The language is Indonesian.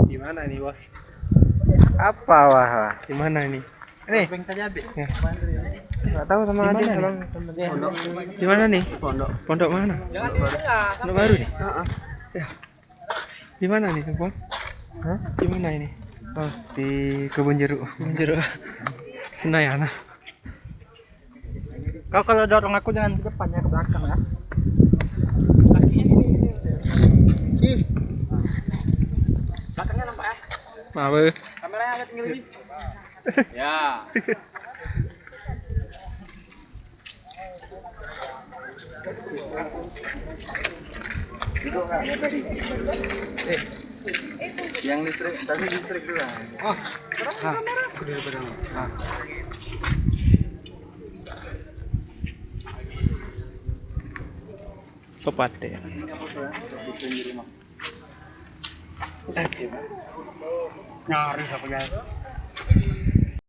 Gimana nih bos? Apa wah? Gimana ini? Ini Tadi habis. ya. Nggak tahu sama Di Adi mana emang. Di mana nih? Pondok. Pondok mana? Pondok baru nih. Heeh. Ya. Di mana nih, Bang? Hah? Di mana ini? Oh, di kebun jeruk. Kebun jeruk. Senayan. Kau kalau dorong aku jangan ke depan ya, ke belakang ya. Ih. Belakangnya nampak ya? Maaf. Kameranya agak tinggi lebih. Ya. Yang listrik, tadi listrik juga. Oh, Sopat ya. nyari siapa ya?